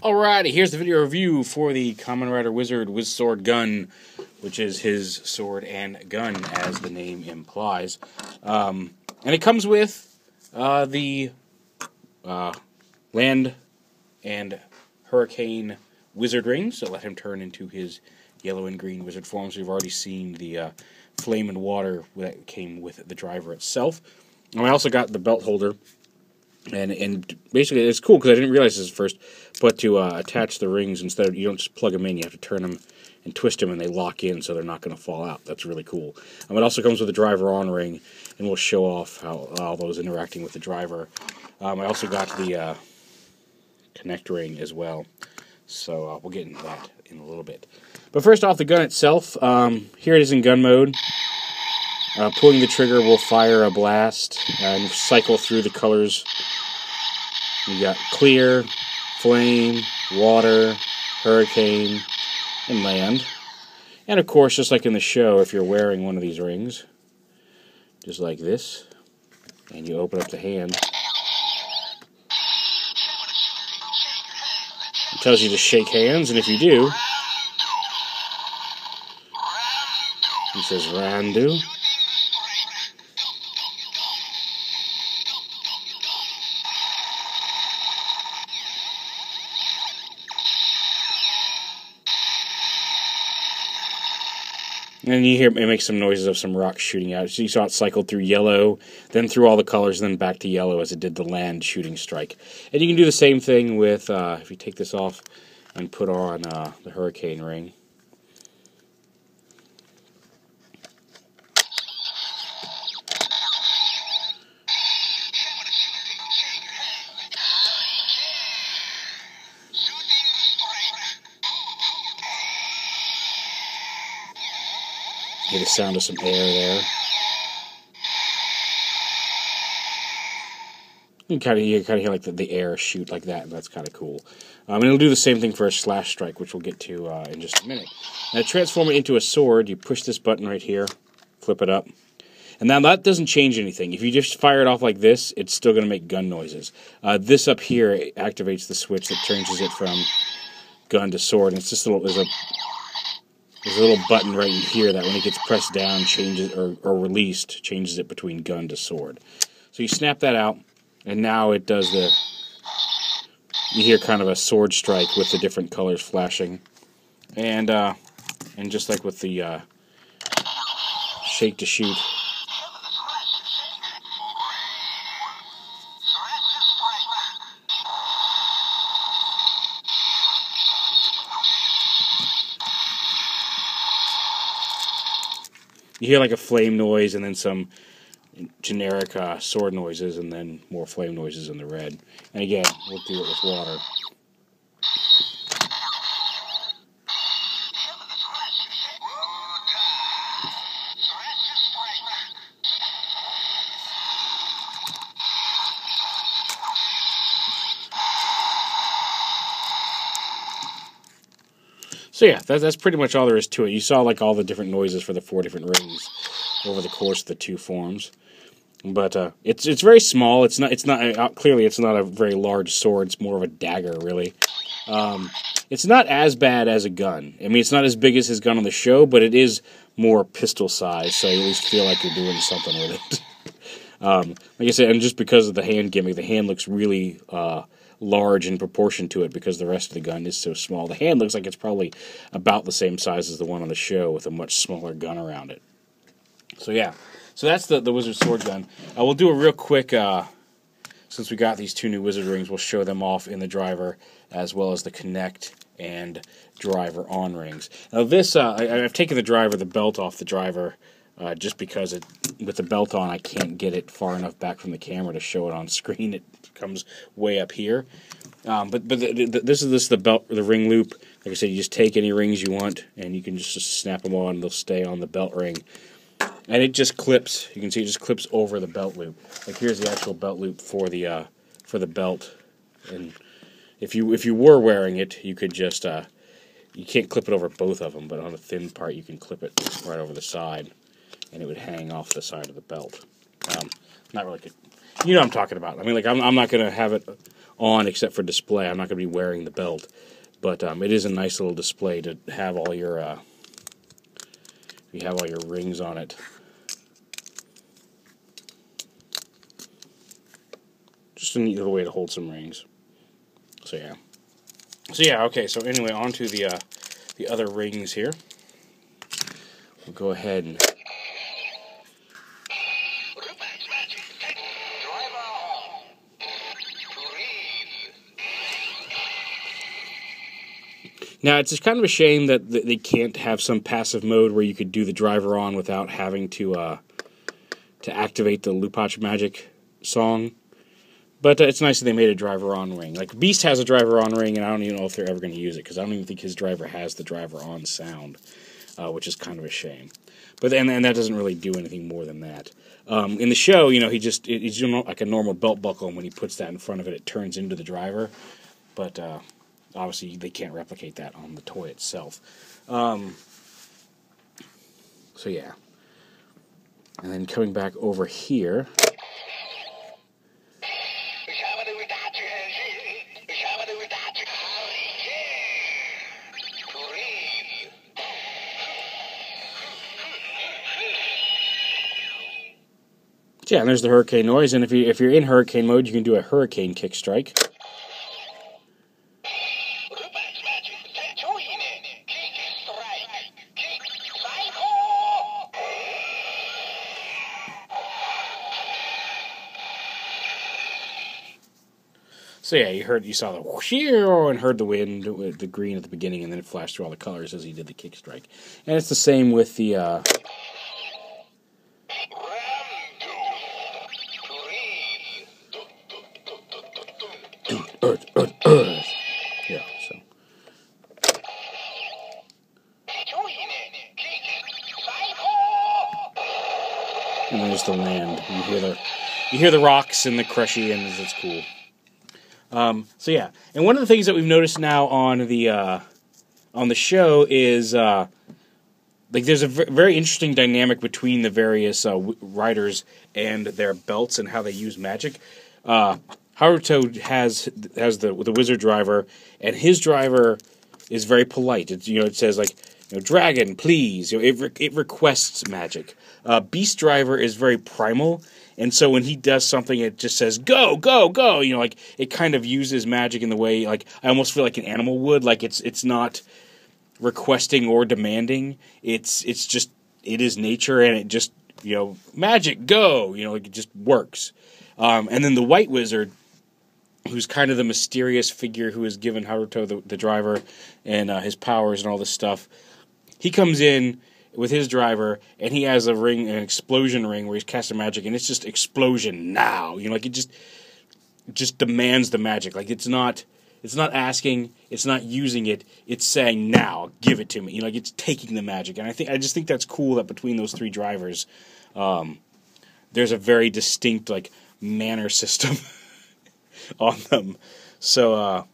Alrighty, here's the video review for the Kamen Rider Wizard Sword Gun, which is his sword and gun, as the name implies. And it comes with the land and hurricane wizard rings that let him turn into his yellow and green wizard forms. We've already seen the flame and water that came with the driver itself. And I also got the belt holder. And basically, it's cool because I didn't realize this at first, but to attach the rings, instead of, you don't just plug them in, you have to turn them and twist them, and they lock in so they're not going to fall out. That's really cool. It also comes with a driver on ring, and we'll show off how all those interacting with the driver. I also got the connect ring as well, so we'll get into that in a little bit. But first off, the gun itself, here it is in gun mode. Pulling the trigger will fire a blast and cycle through the colors. You got clear, flame, water, hurricane, and land. And of course, just like in the show, if you're wearing one of these rings, just like this, and you open up the hand, it tells you to shake hands, and if you do, it says Randu. And you hear it makes some noises of some rocks shooting out. So you saw it cycled through yellow, then through all the colors, then back to yellow as it did the land shooting strike. And you can do the same thing with, if you take this off and put on the hurricane ring. Hear the sound of some air there. You kind of hear like the air shoot like that, and that's kind of cool. And it'll do the same thing for a slash strike, which we'll get to in just a minute. Now, to transform it into a sword, you push this button right here, flip it up. And now that doesn't change anything. If you just fire it off like this, it's still going to make gun noises. This up here activates the switch that changes it from gun to sword. And it's just there's a little button right in here that when it gets pressed down, changes or released, changes it between gun to sword. So you snap that out, and now it does you hear kind of a sword strike with the different colors flashing, and just like with the shake to shoot. You hear like a flame noise and then some generic sword noises and then more flame noises in the red. And again, we'll do it with water. So yeah, that's pretty much all there is to it. You saw like all the different noises for the 4 different rings over the course of the 2 forms, but it's very small. It's not clearly it's not a very large sword. It's more of a dagger, really. It's not as bad as a gun. I mean, it's not as big as his gun on the show, but it is more pistol size, so you at least feel like you're doing something with it. Like I said, and just because of the hand gimmick, the hand looks really large in proportion to it because the rest of the gun is so small. The hand looks like it's probably about the same size as the one on the show with a much smaller gun around it. So yeah, so that's the Wizard Sword Gun. We'll do a real quick, since we got these 2 new Wizard Rings, we'll show them off in the driver as well as the Connect and driver on rings. Now this, I've taken the belt off the driver, just because with the belt on, I can't get it far enough back from the camera to show it on screen. It comes way up here. But this is the belt, the ring loop. Like I said, you just take any rings you want, and you can just snap them on. They'll stay on the belt ring, and it just clips. You can see it just clips over the belt loop. Like here's the actual belt loop for the belt. And if you were wearing it, you could just you can't clip it over both of them, but on a thin part, you can clip it right over the side, and it would hang off the side of the belt. Not really good. You know what I'm talking about. I mean, like, I'm not going to have it on except for display. I'm not going to be wearing the belt. But it is a nice little display to have all your, you have all your rings on it. Just a neat little way to hold some rings. So yeah, okay, so anyway, on to the other rings here. We'll go ahead and... Now, it's just kind of a shame that they can't have some passive mode where you could do the driver on without having to activate the Lupach Magic song. But it's nice that they made a driver on ring. Like, Beast has a driver on ring, and I don't even know if they're ever going to use it, because I don't even think his driver has the driver on sound, which is kind of a shame. But and that doesn't really do anything more than that. In the show, you know, he's like a normal belt buckle, and when he puts that in front of it, it turns into the driver. But obviously, they can't replicate that on the toy itself. So yeah. And then coming back over here... Yeah, and there's the hurricane noise, and if you're in hurricane mode, you can do a hurricane kick strike. So yeah, you saw the whoosh and heard the wind, the green at the beginning, and then it flashed through all the colors as he did the kick strike. And it's the same with the yeah, so. And then there's the land. You hear the rocks and the crushy, and it's cool. So yeah, and one of the things that we've noticed now on the show is like there's a very interesting dynamic between the various riders and their belts and how they use magic. Haruto has the wizard driver, and his driver is very polite. It says like, dragon, please. It requests magic. Beast driver is very primal. And so when he does something, it just says, go, go, go. Like, it kind of uses magic in the way, like, I almost feel like an animal would. Like, it's not requesting or demanding. It's just, it is nature, and it just, magic, go. Like, it just works. And then the white wizard, who's kind of the mysterious figure who has given Haruto the driver and his powers and all this stuff, he comes in with his driver, and he has an explosion ring where he's casting magic, and it's just explosion now. Like it just demands the magic. Like it's not asking, it's not using it, it's saying now, give it to me. Like it's taking the magic, and I just think that's cool that between those three drivers, there's a very distinct like manner system on them. So.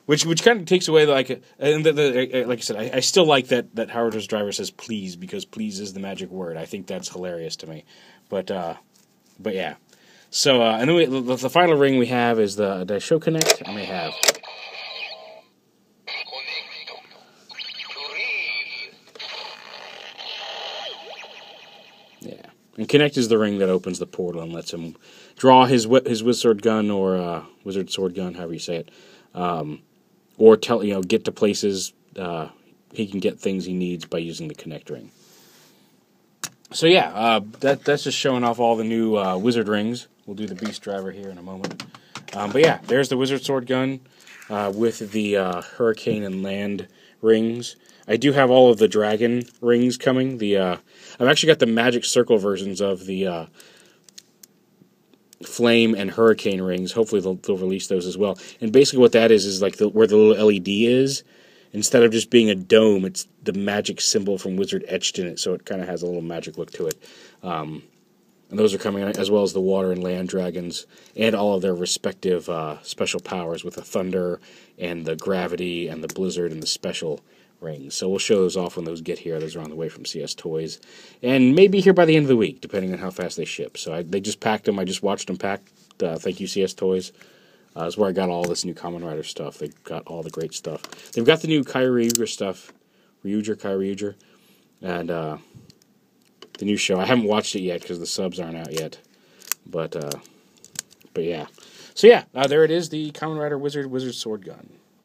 Which kind of takes away like I said, I still like that Haruto's driver says please, because please is the magic word. I think that's hilarious to me, but yeah. So and then the final ring we have is did I show Connect? I may have. Yeah, and Connect is the ring that opens the portal and lets him draw his wizard sword gun or wizard sword gun, however you say it. Or get to places he can get things he needs by using the Connect ring. So yeah, that's just showing off all the new wizard rings. We'll do the Beast driver here in a moment. But yeah, there's the wizard sword gun with the hurricane and land rings. I do have all of the dragon rings coming. I've actually got the magic circle versions of the flame and hurricane rings. Hopefully they'll release those as well. And basically what that is like where the little LED is. Instead of just being a dome, it's the magic symbol from Wizard etched in it, so it kind of has a little magic look to it. And those are coming out, as well as the water and land dragons, and all of their respective special powers with the thunder and the gravity and the blizzard and the special rings. So we'll show those off when those get here. Those are on the way from CStoys. And maybe here by the end of the week, depending on how fast they ship. So they just packed them. I just watched them pack. Thank you, CStoys. That's where I got all this new Kamen Rider stuff. They've got all the great stuff. They've got the new Kyryuger stuff. Kyryuger. And the new show. I haven't watched it yet because the subs aren't out yet. But yeah. So yeah, there it is, the Kamen Rider Wizard Sword Gun.